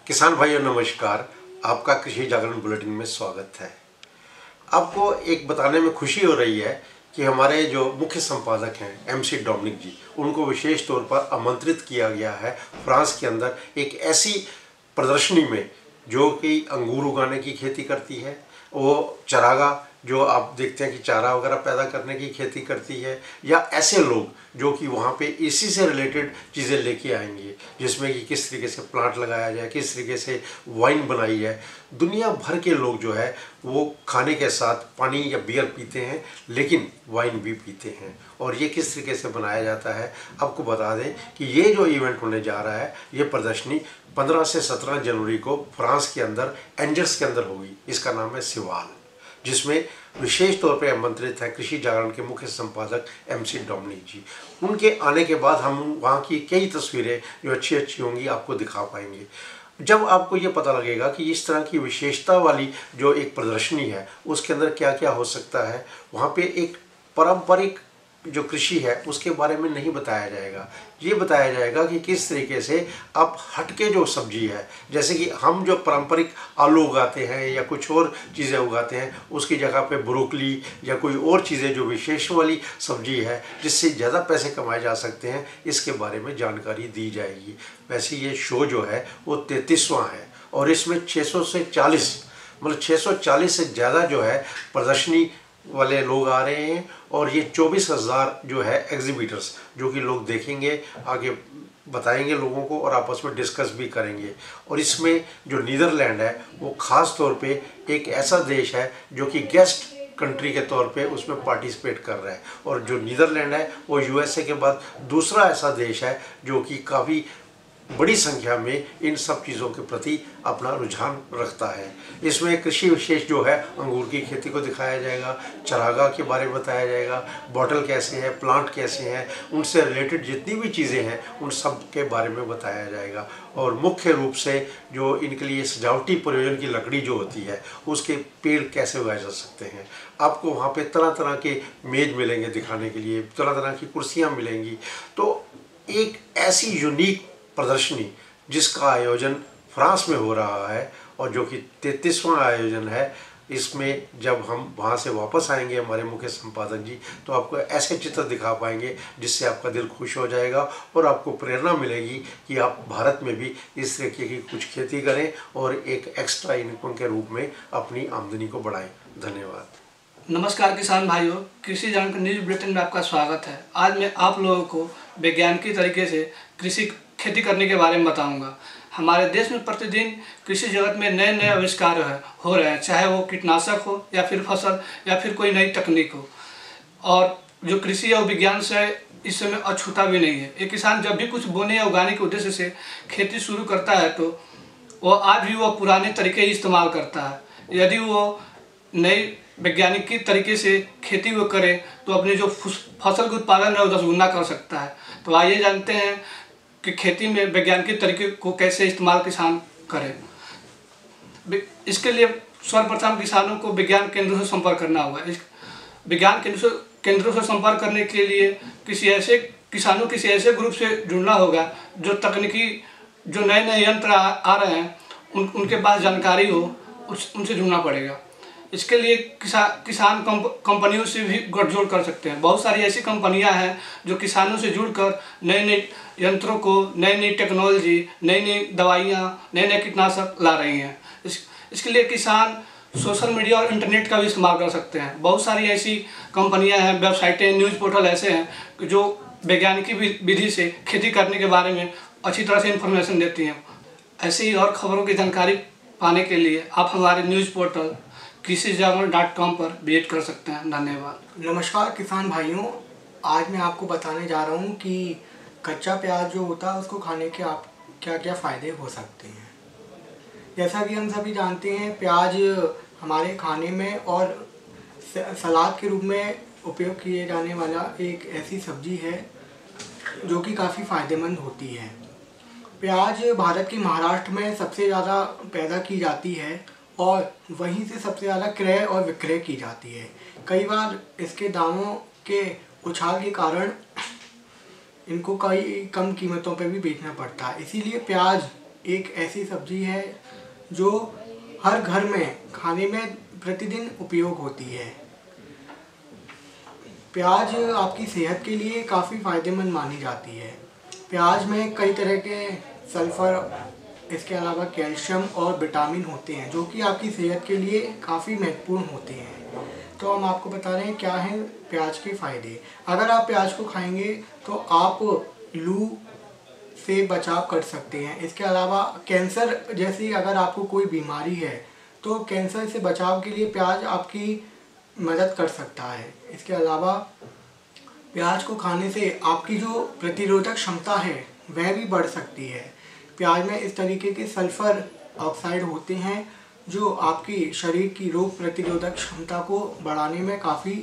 किसान भाइयों नमस्कार। आपका कृषि जागरण बुलेटिन में स्वागत है। आपको एक बताने में खुशी हो रही है कि हमारे जो मुख्य संपादक हैं MC डोमिनिक जी, उनको विशेष तौर पर आमंत्रित किया गया है फ्रांस के अंदर एक ऐसी प्रदर्शनी में जो कि अंगूर उगाने की खेती करती है। वो चरागा जो आप देखते हैं कि चारा वगैरह पैदा करने की खेती करती है, या ऐसे लोग जो कि वहाँ पे इसी से रिलेटेड चीज़ें लेके आएंगे, जिसमें कि किस तरीके से प्लांट लगाया जाए, किस तरीके से वाइन बनाई है। दुनिया भर के लोग जो है वो खाने के साथ पानी या बियर पीते हैं, लेकिन वाइन भी पीते हैं। और ये किस तरीके से बनाया जाता है आपको बता दें कि ये जो इवेंट होने जा रहा है, ये प्रदर्शनी 15 से 17 जनवरी को फ्रांस के अंदर एंजर्स के अंदर होगी। इसका नाम है सिवाल, जिसमें विशेष तौर पे आमंत्रित है कृषि जागरण के मुख्य संपादक MC डोमिनिक जी। उनके आने के बाद हम वहाँ की कई तस्वीरें जो अच्छी अच्छी होंगी आपको दिखा पाएंगे। जब आपको ये पता लगेगा कि इस तरह की विशेषता वाली जो एक प्रदर्शनी है उसके अंदर क्या क्या हो सकता है, वहाँ पे एक पारंपरिक जो कृषि है उसके बारे में नहीं बताया जाएगा। ये बताया जाएगा कि किस तरीके से आप हटके जो सब्जी है, जैसे कि हम जो पारंपरिक आलू उगाते हैं या कुछ और चीज़ें उगाते हैं, उसकी जगह पे ब्रोकली या कोई और चीज़ें जो विशेष वाली सब्जी है जिससे ज़्यादा पैसे कमाए जा सकते हैं, इसके बारे में जानकारी दी जाएगी। वैसे ये शो जो है वो 33वां है और इसमें 640 से ज़्यादा जो है प्रदर्शनी वाले लोग आ रहे हैं। और ये 24,000 जो है एग्जीबिटर्स, जो कि लोग देखेंगे, आगे बताएंगे लोगों को और आपस में डिस्कस भी करेंगे। और इसमें जो नीदरलैंड है वो ख़ास तौर पे एक ऐसा देश है जो कि गेस्ट कंट्री के तौर पे उसमें पार्टिसिपेट कर रहा है। और जो नीदरलैंड है वो USA के बाद दूसरा ऐसा देश है जो कि काफ़ी बड़ी संख्या में इन सब चीज़ों के प्रति अपना रुझान रखता है। इसमें कृषि विशेष जो है अंगूर की खेती को दिखाया जाएगा, चरागा के बारे में बताया जाएगा, बॉटल कैसे है, प्लांट कैसे हैं, उनसे रिलेटेड जितनी भी चीज़ें हैं उन सब के बारे में बताया जाएगा। और मुख्य रूप से जो इनके लिए सजावटी प्रयोजन की लकड़ी जो होती है उसके पेड़ कैसे उगाए जा सकते हैं। आपको वहाँ पर तरह तरह के मेज मिलेंगे दिखाने के लिए, तरह तरह की कुर्सियाँ मिलेंगी। तो एक ऐसी यूनिक प्रदर्शनी जिसका आयोजन फ्रांस में हो रहा है और जो कि 33वां आयोजन है, इसमें जब हम वहाँ से वापस आएंगे हमारे मुख्य संपादक जी, तो आपको ऐसे चित्र दिखा पाएंगे जिससे आपका दिल खुश हो जाएगा और आपको प्रेरणा मिलेगी कि आप भारत में भी इस तरीके की कुछ खेती करें और एक एक्स्ट्रा इनकम के रूप में अपनी आमदनी को बढ़ाएं। धन्यवाद। नमस्कार किसान भाइयों, कृषि जागरण न्यूज बुलेटिन में आपका स्वागत है। आज मैं आप लोगों को वैज्ञानिक तरीके से कृषि खेती करने के बारे में बताऊंगा। हमारे देश में प्रतिदिन कृषि जगत में नए नए आविष्कार हो रहे हैं, चाहे वो कीटनाशक हो या फिर फसल या फिर कोई नई तकनीक हो। और जो कृषि और विज्ञान से इस समय अछूता भी नहीं है। एक किसान जब भी कुछ बोने या उगाने के उद्देश्य से खेती शुरू करता है तो वो आज भी वो पुराने तरीके ही इस्तेमाल करता है। यदि वो नई वैज्ञानिक तरीके से खेती वो करे तो अपने जो फसल के उत्पादन है वो 10 गुना कर सकता है। तो आइए जानते हैं कि खेती में वैज्ञानिक तरीके को कैसे इस्तेमाल किसान करें। इसके लिए सर्वप्रथम किसानों को विज्ञान केंद्रों से संपर्क करना होगा। इस विज्ञान केंद्रों से संपर्क करने के लिए किसानों किसी ऐसे ग्रुप से जुड़ना होगा जो तकनीकी जो नए नए यंत्र आ रहे हैं उनके पास जानकारी हो, उनसे जुड़ना पड़ेगा। इसके लिए किसान कंपनियों से भी गठजोड़ कर सकते हैं। बहुत सारी ऐसी कंपनियां हैं जो किसानों से जुड़कर नए नए यंत्रों को, नई नई टेक्नोलॉजी, नई नई दवाइयाँ, नए नए कीटनाशक ला रही हैं। इसके लिए किसान सोशल मीडिया और इंटरनेट का भी इस्तेमाल कर सकते हैं। बहुत सारी ऐसी कंपनियां हैं, वेबसाइटें, न्यूज़ पोर्टल ऐसे हैं जो वैज्ञानिक विधि से खेती करने के बारे में अच्छी तरह से इन्फॉर्मेशन देती हैं। ऐसी ही और खबरों की जानकारी पाने के लिए आप हमारे न्यूज़ पोर्टल कृषिजागरण.com पर विजिट कर सकते हैं। धन्यवाद। नमस्कार किसान भाइयों, आज मैं आपको बताने जा रहा हूँ कि कच्चा प्याज जो होता है उसको खाने के आप क्या क्या फ़ायदे हो सकते हैं। जैसा कि हम सभी जानते हैं, प्याज हमारे खाने में और सलाद के रूप में उपयोग किए जाने वाला एक ऐसी सब्जी है जो कि काफ़ी फ़ायदेमंद होती है। प्याज भारत के महाराष्ट्र में सबसे ज़्यादा पैदा की जाती है और वहीं से सबसे ज़्यादा क्रय और विक्रय की जाती है। कई बार इसके दामों के उछाल के कारण इनको कई कम कीमतों पर भी बेचना पड़ता है। इसीलिए प्याज एक ऐसी सब्जी है जो हर घर में खाने में प्रतिदिन उपयोग होती है। प्याज आपकी सेहत के लिए काफ़ी फ़ायदेमंद मानी जाती है। प्याज में कई तरह के सल्फ़र, इसके अलावा कैल्शियम और विटामिन होते हैं जो कि आपकी सेहत के लिए काफ़ी महत्वपूर्ण होते हैं। तो हम आपको बता रहे हैं क्या हैं प्याज के फ़ायदे। अगर आप प्याज को खाएंगे तो आप लू से बचाव कर सकते हैं। इसके अलावा कैंसर जैसी अगर आपको कोई बीमारी है तो कैंसर से बचाव के लिए प्याज आपकी मदद कर सकता है। इसके अलावा प्याज को खाने से आपकी जो प्रतिरोधक क्षमता है वह भी बढ़ सकती है। प्याज में इस तरीके के सल्फ़र ऑक्साइड होते हैं जो आपकी शरीर की रोग प्रतिरोधक क्षमता को बढ़ाने में काफ़ी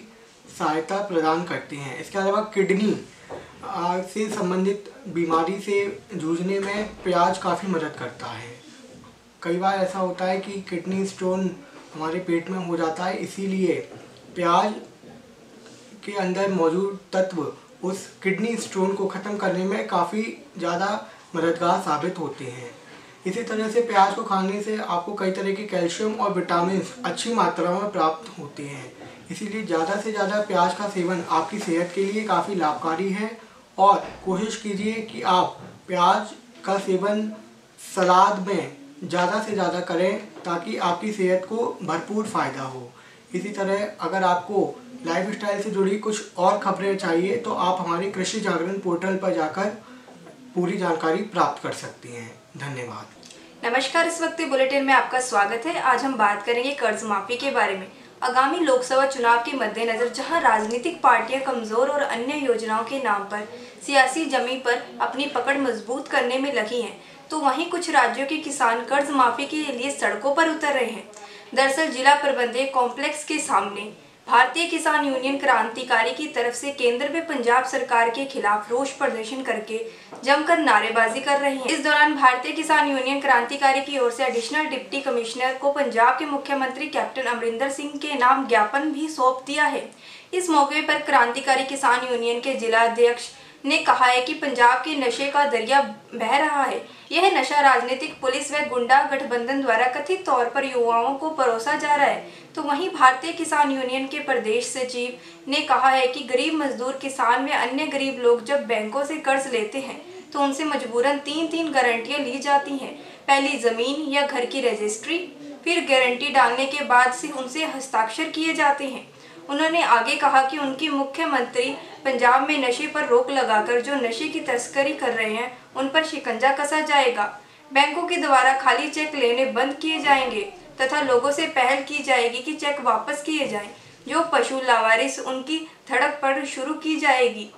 सहायता प्रदान करते हैं। इसके अलावा किडनी से संबंधित बीमारी से जूझने में प्याज काफ़ी मदद करता है। कई बार ऐसा होता है कि किडनी स्टोन हमारे पेट में हो जाता है, इसीलिए प्याज के अंदर मौजूद तत्व उस किडनी स्टोन को ख़त्म करने में काफ़ी ज़्यादा मददगार साबित होते हैं। इसी तरह से प्याज को खाने से आपको कई तरह के कैल्शियम और विटामिन अच्छी मात्रा में प्राप्त होते हैं। इसीलिए ज़्यादा से ज़्यादा प्याज का सेवन आपकी सेहत के लिए काफ़ी लाभकारी है और कोशिश कीजिए कि आप प्याज का सेवन सलाद में ज़्यादा से ज़्यादा करें ताकि आपकी सेहत को भरपूर फ़ायदा हो। इसी तरह अगर आपको लाइफस्टाइल से जुड़ी कुछ और खबरें चाहिए तो आप हमारे कृषि जागरण पोर्टल पर जाकर पूरी जानकारी प्राप्त कर सकती हैं। धन्यवाद। नमस्कार, इस वक्त बुलेटिन में आपका स्वागत है। आज हम बात करेंगे कर्ज माफी के बारे में। आगामी लोकसभा चुनाव के मद्देनजर जहां राजनीतिक पार्टियां कमजोर और अन्य योजनाओं के नाम पर सियासी जमीन पर अपनी पकड़ मजबूत करने में लगी हैं, तो वहीं कुछ राज्यों के किसान कर्ज माफी के लिए सड़कों पर उतर रहे हैं। दरअसल जिला प्रबंधक कॉम्प्लेक्स के सामने भारतीय किसान यूनियन क्रांतिकारी की तरफ से केंद्र में पंजाब सरकार के खिलाफ रोष प्रदर्शन करके जमकर नारेबाजी कर रहे हैं। इस दौरान भारतीय किसान यूनियन क्रांतिकारी की ओर से एडिशनल डिप्टी कमिश्नर को पंजाब के मुख्यमंत्री कैप्टन अमरिंदर सिंह के नाम ज्ञापन भी सौंप दिया है। इस मौके पर क्रांतिकारी किसान यूनियन के जिला अध्यक्ष ने कहा है कि पंजाब के नशे का दरिया बह रहा है। यह नशा राजनीतिक, पुलिस व गुंडा गठबंधन द्वारा कथित तौर पर युवाओं को परोसा जा रहा है। तो वहीं भारतीय किसान यूनियन के प्रदेश सचिव ने कहा है कि गरीब मजदूर, किसान व अन्य गरीब लोग जब बैंकों से कर्ज लेते हैं तो उनसे मजबूरन 3 गारंटियां ली जाती हैं। पहली जमीन या घर की रजिस्ट्री, फिर गारंटी डालने के बाद से उनसे हस्ताक्षर किए जाते हैं। उन्होंने आगे कहा कि उनकी मुख्यमंत्री पंजाब में नशे पर रोक लगाकर जो नशे की तस्करी कर रहे हैं उन पर शिकंजा कसा जाएगा। बैंकों के द्वारा खाली चेक लेने बंद किए जाएंगे तथा लोगों से पहल की जाएगी कि चेक वापस किए जाएं। जो पशु लावारिस उनकी धड़क पर शुरू की जाएगी।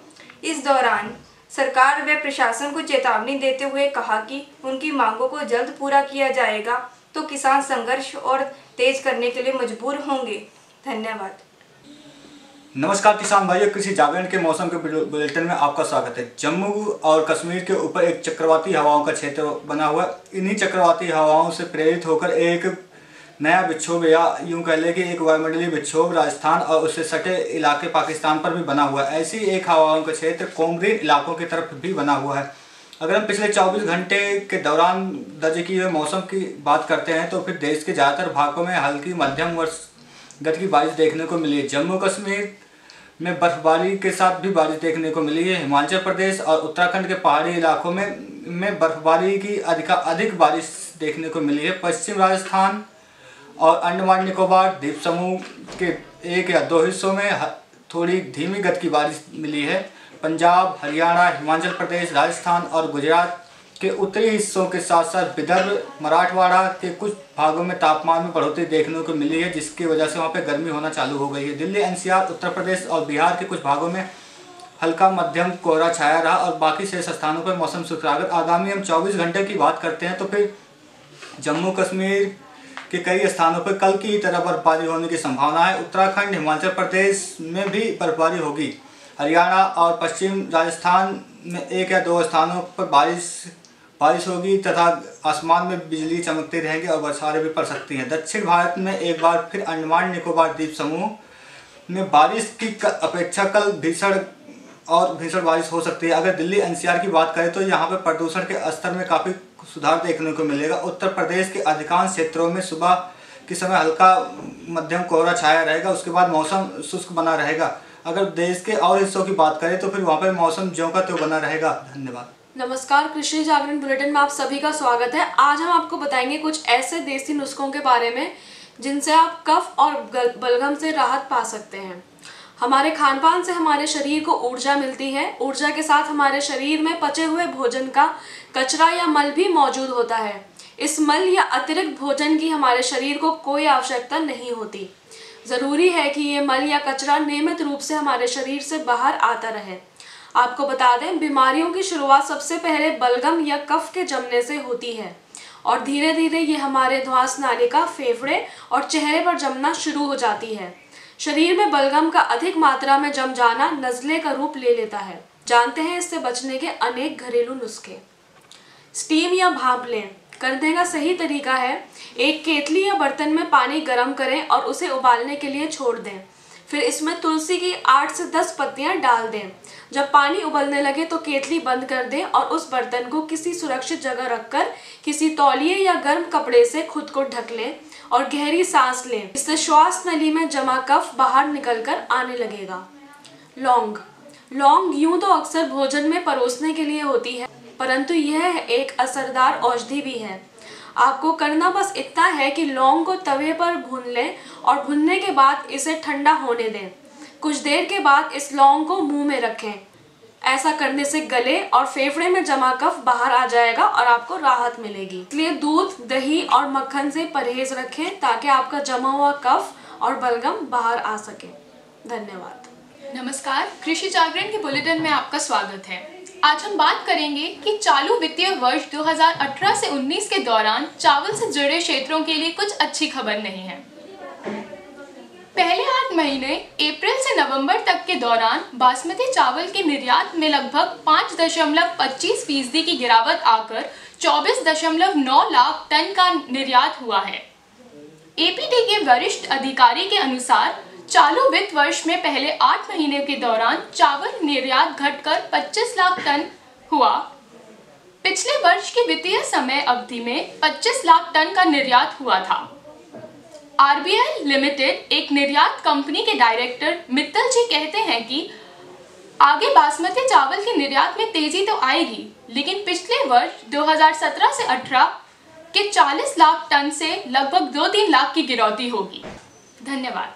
इस दौरान सरकार व प्रशासन को चेतावनी देते हुए कहा कि उनकी मांगों को जल्द पूरा किया जाएगा तो किसान संघर्ष और तेज करने के लिए मजबूर होंगे। धन्यवाद। नमस्कार किसान भाइयों, कृषि जागरण के मौसम के बुलेटिन में आपका स्वागत है। जम्मू और कश्मीर के ऊपर एक चक्रवाती हवाओं का क्षेत्र बना हुआ है। इन्हीं चक्रवाती हवाओं से प्रेरित होकर एक नया विक्षोभ या यूं कह लें कि एक वायुमंडलीय विक्षोभ राजस्थान और उससे सटे इलाके पाकिस्तान पर भी बना हुआ है। ऐसी एक हवाओं का क्षेत्र कोमरीन इलाकों की तरफ भी बना हुआ है। अगर हम पिछले 24 घंटे के दौरान दर्ज किए हुए मौसम की बात करते हैं तो फिर देश के ज़्यादातर भागों में हल्की मध्यम गति की बारिश देखने को मिली है। जम्मू कश्मीर में बर्फबारी के साथ भी बारिश देखने को मिली है। हिमाचल प्रदेश और उत्तराखंड के पहाड़ी इलाकों में बर्फबारी की अधिक बारिश देखने को मिली है। पश्चिम राजस्थान और अंडमान निकोबार द्वीप समूह के 1 या 2 हिस्सों में थोड़ी धीमी गति की बारिश मिली है। पंजाब, हरियाणा, हिमाचल प्रदेश, राजस्थान और गुजरात के उत्तरी हिस्सों के साथ साथ विदर्भ, मराठवाड़ा के कुछ भागों में तापमान में बढ़ोतरी देखने को मिली है, जिसकी वजह से वहाँ पे गर्मी होना चालू हो गई है। दिल्ली, एनसीआर, उत्तर प्रदेश और बिहार के कुछ भागों में हल्का मध्यम कोहरा छाया रहा और बाकी शेष स्थानों पर मौसम शुष्क रहा। अगर आगामी हम 24 घंटे की बात करते हैं तो फिर जम्मू कश्मीर के कई स्थानों पर कल की तरह बर्फबारी होने की संभावना है। उत्तराखंड, हिमाचल प्रदेश में भी बर्फबारी होगी। हरियाणा और पश्चिम राजस्थान में 1 या 2 स्थानों पर बारिश होगी तथा आसमान में बिजली चमकती रहेगी और बरसातें भी पड़ सकती हैं। दक्षिण भारत में एक बार फिर अंडमान निकोबार द्वीप समूह में बारिश की अपेक्षा कल भीषण बारिश हो सकती है। अगर दिल्ली एनसीआर की बात करें तो यहाँ पर प्रदूषण के स्तर में काफ़ी सुधार देखने को मिलेगा। उत्तर प्रदेश के अधिकांश क्षेत्रों में सुबह के समय हल्का मध्यम कोहरा छाया रहेगा, उसके बाद मौसम शुष्क बना रहेगा। अगर देश के और हिस्सों की बात करें तो फिर वहाँ पर मौसम ज्यों का त्यों बना रहेगा। धन्यवाद। नमस्कार, कृषि जागरण बुलेटिन में आप सभी का स्वागत है। आज हम आपको बताएंगे कुछ ऐसे देसी नुस्खों के बारे में जिनसे आप कफ और बलगम से राहत पा सकते हैं। हमारे खान पान से हमारे शरीर को ऊर्जा मिलती है। ऊर्जा के साथ हमारे शरीर में पचे हुए भोजन का कचरा या मल भी मौजूद होता है। इस मल या अतिरिक्त भोजन की हमारे शरीर को कोई आवश्यकता नहीं होती। ज़रूरी है कि ये मल या कचरा नियमित रूप से हमारे शरीर से बाहर आता रहे। आपको बता दें, बीमारियों की शुरुआत सबसे पहले बलगम या कफ के जमने से होती है और धीरे धीरे ये हमारे ध्वास नालिका, फेफड़े और चेहरे पर जमना शुरू हो जाती है। शरीर में बलगम का अधिक मात्रा में जम जाना नज़ले का रूप ले लेता है। जानते हैं इससे बचने के अनेक घरेलू नुस्खे। स्टीम या भाप लें। करने का सही तरीका है, एक केतली या बर्तन में पानी गर्म करें और उसे उबालने के लिए छोड़ दें। फिर इसमें तुलसी की 8 से 10 पत्तियां डाल दें। जब पानी उबलने लगे तो केतली बंद कर दें और उस बर्तन को किसी सुरक्षित जगह रखकर किसी तौलिए या गर्म कपड़े से खुद को ढक लें और गहरी सांस लें। इससे श्वास नली में जमा कफ बाहर निकलकर आने लगेगा। लौंग यूं तो अक्सर भोजन में परोसने के लिए होती है, परंतु यह एक असरदार औषधि भी है। आपको करना बस इतना है कि लौंग को तवे पर भून लें और भुनने के बाद इसे ठंडा होने दें। कुछ देर के बाद इस लौंग को मुंह में रखें। ऐसा करने से गले और फेफड़े में जमा कफ बाहर आ जाएगा और आपको राहत मिलेगी। इसलिए दूध, दही और मक्खन से परहेज रखें ताकि आपका जमा हुआ कफ और बलगम बाहर आ सके। धन्यवाद। नमस्कार, कृषि जागरण के बुलेटिन में आपका स्वागत है। आज हम बात करेंगे कि चालू वित्तीय वर्ष 2018 से 19 के दौरान चावल से जुड़े क्षेत्रों के लिए कुछ अच्छी खबर नहीं है। पहले 8 महीने अप्रैल से नवंबर तक के दौरान बासमती चावल के निर्यात में लगभग 5.25% की गिरावट आकर 24.9 लाख टन का निर्यात हुआ है। एपीडी के वरिष्ठ अधिकारी के अनुसार चालू वित्त वर्ष में पहले 8 महीने के दौरान चावल निर्यात घटकर 25 लाख टन हुआ। पिछले वर्ष की वित्तीय समय अवधि में 25 लाख टन का निर्यात हुआ था। आरबीएल लिमिटेड एक निर्यात कंपनी के डायरेक्टर मित्तल जी कहते हैं कि आगे बासमती चावल के निर्यात में तेजी तो आएगी, लेकिन पिछले वर्ष 2017 से 18 के 40 लाख टन से लगभग 2-3 लाख की गिरौती होगी। धन्यवाद।